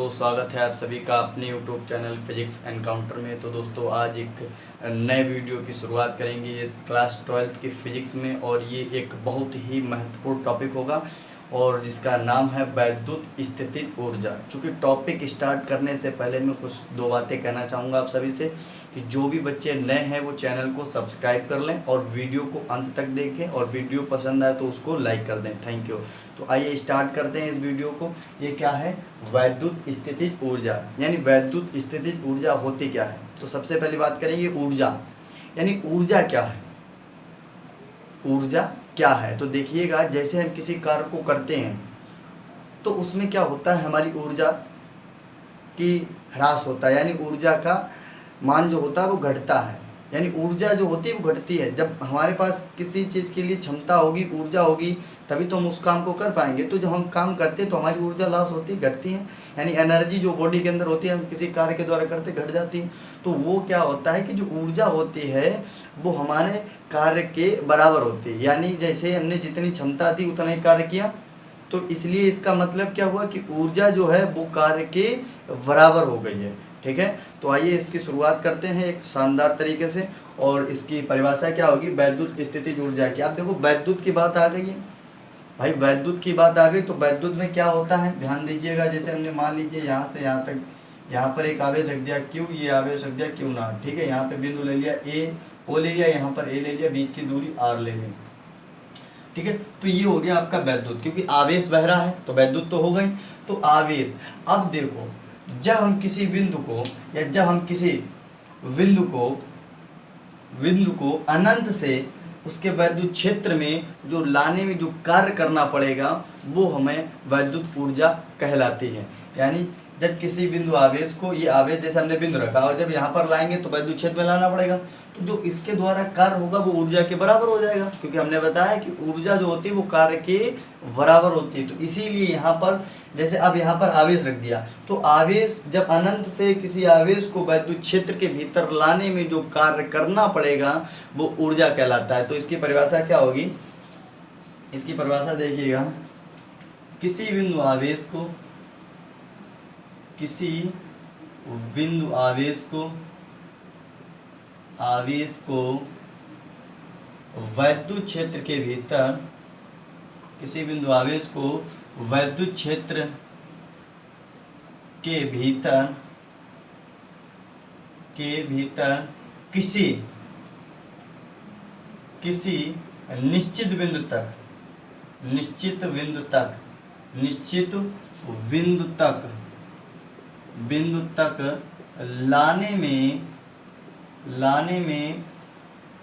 दोस्तों, स्वागत है आप सभी का अपने यूट्यूब चैनल फिजिक्स एनकाउंटर में। तो दोस्तों आज एक नए वीडियो की शुरुआत करेंगे इस क्लास 12th की फ़िज़िक्स में, और ये एक बहुत ही महत्वपूर्ण टॉपिक होगा और जिसका नाम है वैद्युत स्थितिज ऊर्जा। चूँकि टॉपिक स्टार्ट करने से पहले मैं कुछ दो बातें कहना चाहूँगा आप सभी से कि जो भी बच्चे नए हैं वो चैनल को सब्सक्राइब कर लें और वीडियो को अंत तक देखें, और वीडियो पसंद आए तो उसको लाइक कर दें। Thank you. तो आइए स्टार्ट करते हैं इस वीडियो को। ये क्या है? वैद्युत स्थितिज ऊर्जा, यानी वैद्युत स्थितिज ऊर्जा होती क्या है। तो सबसे पहली बात करेंगे ऊर्जा, यानी ऊर्जा क्या है। ऊर्जा क्या है तो देखिएगा, जैसे हम किसी कार्य को करते हैं तो उसमें क्या होता है, हमारी ऊर्जा की ह्रास होता है, यानी ऊर्जा का मान जो होता है वो घटता है, यानी ऊर्जा जो होती है वो घटती है। जब हमारे पास किसी चीज़ के लिए क्षमता होगी, ऊर्जा होगी, तभी तो हम उस काम को कर पाएंगे। तो जब हम काम करते हैं तो हमारी ऊर्जा लॉस होती है, घटती है, यानी एनर्जी जो बॉडी के अंदर होती है हम किसी कार्य के द्वारा करते घट जाती है। तो वो क्या होता है कि जो ऊर्जा होती है वो हमारे कार्य के बराबर होती है, यानी जैसे हमने जितनी क्षमता थी उतना ही कार्य किया। तो इसलिए इसका मतलब क्या हुआ कि ऊर्जा जो है वो कार्य के बराबर हो गई है। ठीक है, तो आइए इसकी शुरुआत करते हैं एक शानदार तरीके से। और इसकी परिभाषा क्या होगी वैद्युत स्थितिज ऊर्जा की। आप देखो वैद्युत की बात आ गई है भाई, वैद्युत की बात आ गई तो वैद्युत में क्या होता है ध्यान दीजिएगा। जैसे हमने मान लीजिए यहाँ से यहाँ तक, यहाँ पर एक आवेश रख दिया Q, ये आवेश रख दिया Q0। ठीक है, यहाँ पे बिंदु ले लिया A, O ले लिया, यहाँ पर A ले लिया, बीच की दूरी R ले ली। ठीक है, तो ये हो गया आपका वैद्युत, क्योंकि आवेश बह रहा है तो वैद्युत तो हो गई। तो आवेश, अब देखो जब हम किसी बिंदु को या जब हम किसी बिंदु को अनंत से उसके वैद्युत क्षेत्र में जो लाने में जो कार्य करना पड़ेगा वो हमें वैद्युत ऊर्जा कहलाती है। यानी जब किसी बिंदु आवेश को, ये आवेश जैसे हमने बिंदु रखा और जब यहाँ पर लाएंगे तो वैद्युत क्षेत्र में लाना पड़ेगा, तो जो इसके द्वारा कार्य होगा वो ऊर्जा के बराबर हो जाएगा, क्योंकि हमने बताया कि ऊर्जा जो होती है वो कार्य के बराबर होती है। तो इसीलिए यहाँ पर जैसे अब यहाँ पर आवेश रख दिया, तो आवेश जब अनंत से किसी आवेश को वैद्युत क्षेत्र के भीतर लाने में जो कार्य करना पड़ेगा वो ऊर्जा कहलाता है। तो इसकी परिभाषा क्या होगी, इसकी परिभाषा देखिएगा, किसी बिंदु आवेश को वैद्युत क्षेत्र के भीतर, किसी बिंदु आवेश को वैद्युत क्षेत्र के भीतर किसी निश्चित बिंदु तक लाने में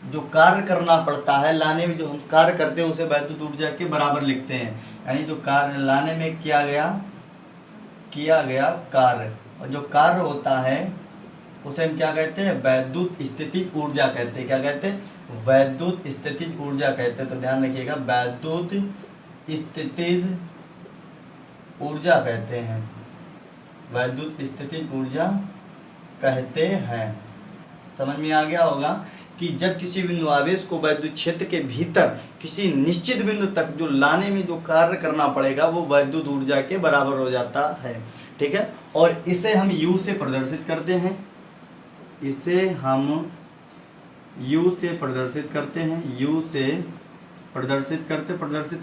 जो कार्य करना पड़ता है, लाने में जो हम कार्य करते हैं उसे वैद्युत ऊर्जा के बराबर लिखते हैं। यानी जो कार्य लाने में किया गया कार्य, और जो कार्य होता है उसे हम क्या कहते हैं, वैद्युत स्थितिज ऊर्जा कहते हैं। क्या कहते हैं? वैद्युत स्थितिज ऊर्जा कहते हैं। तो ध्यान रखिएगा, वैद्युत स्थितिज ऊर्जा कहते हैं, वैद्युत स्थितिज ऊर्जा कहते हैं। समझ में आ गया होगा कि जब किसी बिंदु आवेश को वैद्युत क्षेत्र के भीतर किसी निश्चित बिंदु तक जो लाने में जो कार्य करना पड़ेगा वो वैद्युत ऊर्जा के बराबर हो जाता है। ठीक है, और इसे हम U से प्रदर्शित करते हैं, इसे हम U से प्रदर्शित करते हैं, U से प्रदर्शित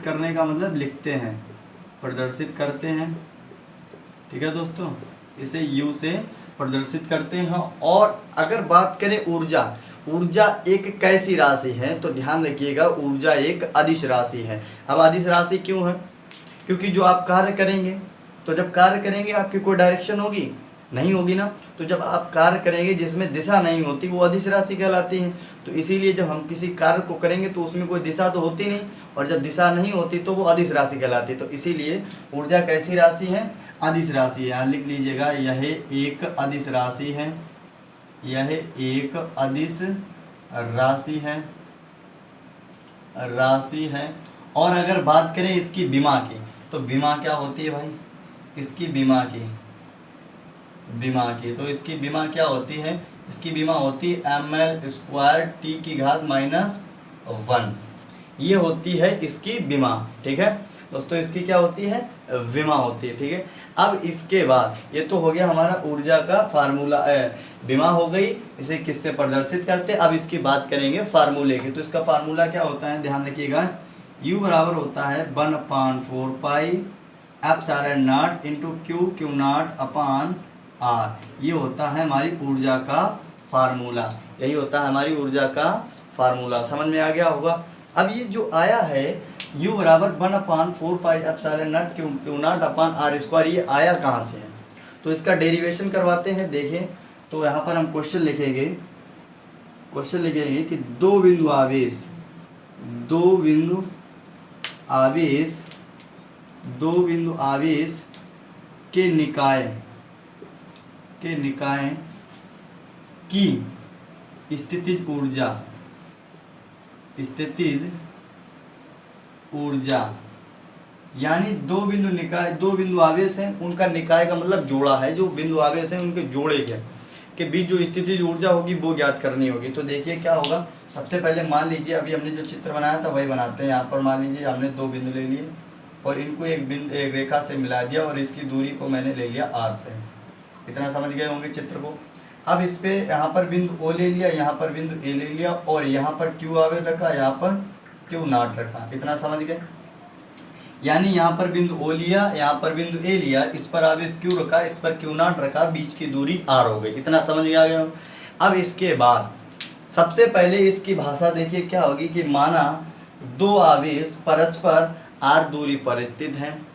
करने का मतलब लिखते हैं, प्रदर्शित करते हैं। ठीक है दोस्तों, इसे U से प्रदर्शित करते हैं। और अगर बात करें ऊर्जा एक कैसी राशि है, तो ध्यान रखिएगा ऊर्जा एक अदिश राशि है। अब अदिश राशि क्यों है? क्योंकि जो आप कार्य करेंगे, तो जब कार्य करेंगे आपकी कोई डायरेक्शन होगी नहीं होगी ना, तो जब आप कार्य करेंगे जिसमें दिशा नहीं होती वो अदिश राशि कहलाती है। तो इसीलिए जब हम किसी कार्य को करेंगे तो उसमें कोई दिशा तो होती नहीं, और जब दिशा नहीं होती तो वो अदिश राशि कहलाती है। तो इसीलिए ऊर्जा कैसी राशि है? अदिश राशि है। यहाँ लिख लीजिएगा, यह एक अदिश राशि है, यह एक अदिश राशि है। और अगर बात करें इसकी विमा की, तो विमा क्या होती है भाई? इसकी विमा की, तो इसकी विमा क्या होती है? इसकी विमा होती है ml² t⁻⁻1। ये होती है इसकी विमा। ठीक है, दोस्तों इसकी क्या होती है, विमा होती है। ठीक है, अब इसके बाद ये तो हो गया हमारा ऊर्जा का फार्मूला, विमा हो गई, इसे किससे प्रदर्शित करते हैं। अब इसकी बात करेंगे फार्मूले की। तो इसका फार्मूला क्या होता है, ध्यान रखिएगा, U बराबर होता है 1/4 pi epsilon naught into q naught upon r. ये होता है हमारी ऊर्जा का फार्मूला, यही होता है हमारी ऊर्जा का फार्मूला। समझ में आ गया होगा। अब ये जो आया है U बराबर 1/4 pi epsilon naught q naught upon r square, ये आया कहाँ से है, तो इसका डेरिवेशन करवाते हैं। देखें तो यहाँ पर हम क्वेश्चन लिखेंगे कि दो बिंदु आवेश के निकाय की स्थितिज ऊर्जा, यानी दो बिंदु आवेश हैं, उनका निकाय का मतलब जोड़ा है, जो बिंदु आवेश हैं उनके जोड़े के बीच जो स्थितिज ऊर्जा होगी वो ज्ञात करनी होगी। तो देखिए क्या होगा, सबसे पहले मान लीजिए अभी हमने जो चित्र बनाया था वही बनाते हैं। यहाँ पर मान लीजिए हमने दो बिंदु ले लिए और इनको एक रेखा से मिला दिया और इसकी दूरी को मैंने ले लिया r से। इतना समझ गए होंगे चित्र को। अब इस पे यहाँ पर बिंदु O ले लिया, यहाँ पर बिंदु A ले लिया और यहाँ पर Q आवेश रखा, यहाँ पर Q नॉट रखा। इतना समझ गए, यानी यहाँ पर बिंदु O लिया, यहाँ पर बिंदु A लिया, इस पर आवेश Q रखा, इस पर Q नॉट रखा, बीच की दूरी r हो गई। इतना समझ में आ गया। अब इसके बाद सबसे पहले इसकी भाषा देखिए क्या होगी कि माना दो आवेश परस्पर r दूरी पर स्थित हैं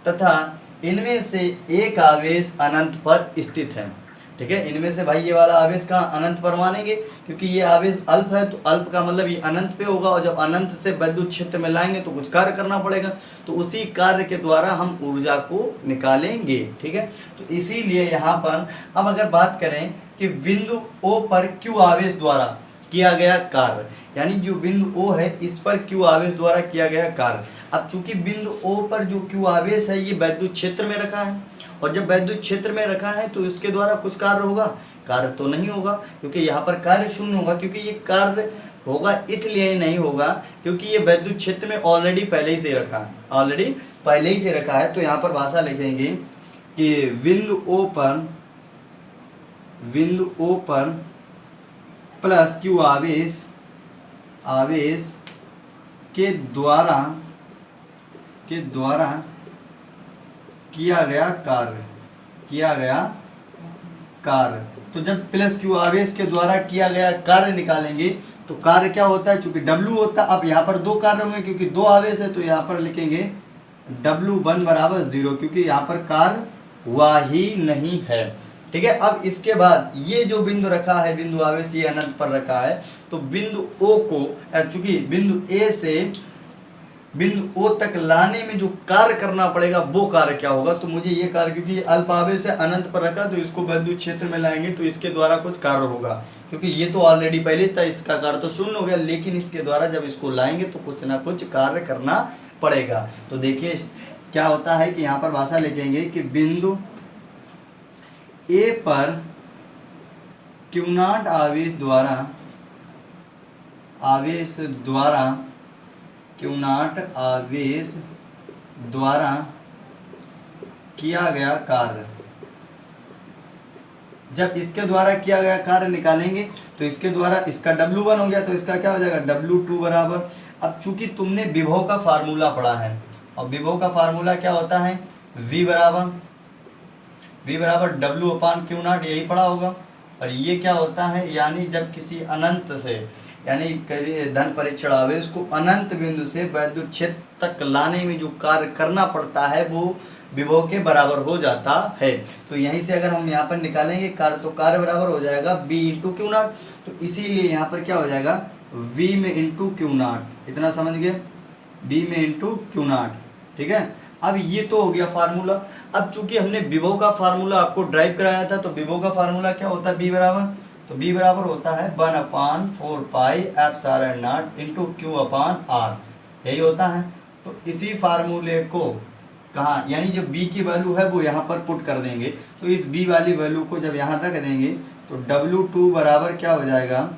तथा इनमें से एक आवेश अनंत पर स्थित है। ठीक है, इनमें से भाई ये वाला आवेश का अनंत पर मानेंगे, क्योंकि ये आवेश अल्प है, तो अल्प का मतलब ये अनंत पे होगा, और जब अनंत से विद्युत क्षेत्र में लाएंगे तो कुछ कार्य करना पड़ेगा, तो उसी कार्य के द्वारा हम ऊर्जा को निकालेंगे। ठीक है, तो इसीलिए यहाँ पर अब अगर बात करें कि बिंदु O पर Q आवेश द्वारा किया गया कार्य, यानी जो बिंदु O है इस पर Q आवेश द्वारा किया गया कार्य। अब चूंकि बिंदु O पर जो Q आवेश है ये विद्युत क्षेत्र में रखा है, और जब विद्युत क्षेत्र में रखा है तो इसके द्वारा कुछ कार्य होगा, कार्य तो नहीं होगा, क्योंकि यहाँ पर कार्य शून्य होगा। क्योंकि ये कार्य होगा इसलिए नहीं होगा क्योंकि ये विद्युत क्षेत्र में ऑलरेडी पहले ही से रखा है। तो यहाँ पर भाषा लिखेंगे कि बिंदु O पर प्लस Q आवेश के द्वारा किया गया कार्य। तो जब प्लस Q आवेश के द्वारा किया गया कार्य निकालेंगे तो कार्य क्या होता है, चूंकि W होता है। अब यहाँ पर दो कार्य होंगे क्योंकि दो आवेश है, तो यहाँ पर लिखेंगे W1 बराबर 0, क्योंकि यहाँ पर कार्य हुआ ही नहीं है। ठीक है, अब इसके बाद ये जो बिंदु रखा है, बिंदु आवेश ये अनंत पर रखा है, तो बिंदु O को चूंकि बिंदु A से बिंदु O तक लाने में जो कार्य करना पड़ेगा वो कार्य क्या होगा, तो मुझे ये कार्य, क्योंकि अल्प आवेश है अनंत पर रखा, तो इसको विद्युत क्षेत्र में लाएंगे तो इसके द्वारा कुछ कार्य होगा, क्योंकि ये तो ऑलरेडी पहले था, इसका कार्य तो शून्य हो गया, लेकिन इसके द्वारा जब इसको लाएंगे तो कुछ ना कुछ कार्य करना पड़ेगा। तो देखिए क्या होता है कि यहाँ पर भाषा लिखेंगे कि बिंदु A पर Q नॉट आवेश द्वारा किया गया कार्य, जब इसके द्वारा किया गया कार्य निकालेंगे तो इसके द्वारा इसका W1 हो गया, तो इसका क्या हो जाएगा W2 बराबर। अब चूंकि तुमने विभव का फार्मूला पढ़ा है, और विभव का फार्मूला क्या होता है, V बराबर W/Q नॉट, यही पढ़ा होगा। और ये क्या होता है, यानी जब किसी अनंत से, यानी धन परीक्षण आवेश को अनंत बिंदु से विद्युत क्षेत्र तक लाने में जो कार्य करना पड़ता है वो विभव के बराबर हो जाता है। तो यहीं से अगर हम यहाँ पर निकालेंगे कार्य, तो कार्य बराबर हो जाएगा B × Q नॉट। तो इसीलिए यहाँ पर क्या हो जाएगा, V में इंटू Q नॉट। इतना समझ गए, B में इंटू Q नॉट। ठीक है, अब ये तो हो गया फार्मूला। अब चूंकि हमने विभव का फार्मूला आपको ड्राइव कराया था, तो विभव का फार्मूला क्या होता है, B बराबर, तो B बराबर होता है 1/4 pi epsilon naught into Q/R, यही होता है। तो इसी फार्मूले को कहाँ, यानी जो B की वैल्यू है वो यहाँ पर पुट कर देंगे, तो इस B वाली वैल्यू को जब यहाँ रख देंगे तो W2 बराबर क्या हो जाएगा,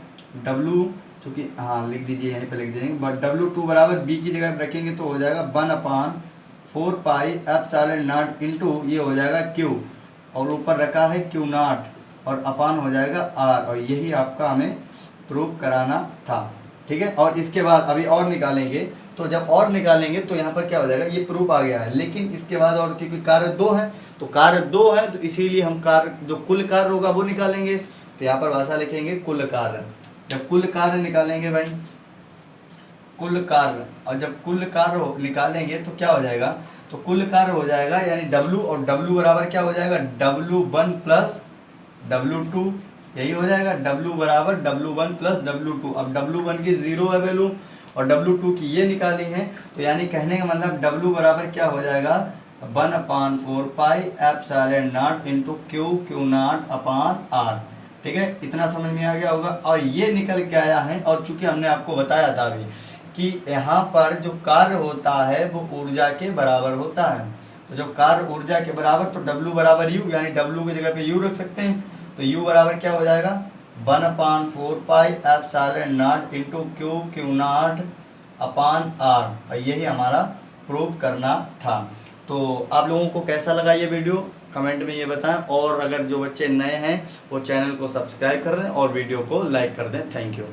W चूँकि हाँ लिख दीजिए, यहीं पे लिख देंगे, बट W2 बराबर बी की जगह रखेंगे तो हो जाएगा 1/4 पाई एप्सिलॉन नॉट इंटू ये हो जाएगा क्यू, और ऊपर रखा है क्यू नॉट, और अपान हो जाएगा आर, और यही आपका हमें प्रूव कराना था। ठीक है, और इसके बाद अभी और निकालेंगे, तो जब और निकालेंगे तो यहाँ पर क्या हो जाएगा, ये प्रूफ आ गया है, लेकिन इसके बाद और क्योंकि कार्य 2 है, तो कार्य 2 है तो इसीलिए हम कार्य जो कुल कार्य होगा वो निकालेंगे। तो यहाँ पर भाषा लिखेंगे कुल कार्य। जब कुल कार्य निकालेंगे भाई, कुल कार्य, और जब कुल कार्य निकालेंगे तो क्या हो जाएगा, तो कुल कार्य हो जाएगा यानी W, और W बराबर क्या हो जाएगा, W1 प्लस W2, यही हो जाएगा। W बराबर W1 प्लस W2। अब W1 की 0 है वैल्यू और W2 की ये निकाली है, तो यानी कहने का मतलब W बराबर क्या हो जाएगा, 1/4 pi epsilon naught into q naught upon r. ठीक है, इतना समझ में आ गया होगा। और ये निकल के आया है, और चूंकि हमने आपको बताया था अभी कि यहाँ पर जो कार्य होता है वो ऊर्जा के बराबर होता है, तो जब कार्य ऊर्जा के बराबर तो W बराबर U, यानी W की जगह पे U रख सकते हैं, तो U बराबर क्या हो जाएगा, 1/4 pi epsilon naught into q naught upon r, और यही हमारा प्रूव करना था। तो आप लोगों को कैसा लगा ये वीडियो कमेंट में ये बताएं, और अगर जो बच्चे नए हैं वो चैनल को सब्सक्राइब कर दें और वीडियो को लाइक कर दें। Thank you.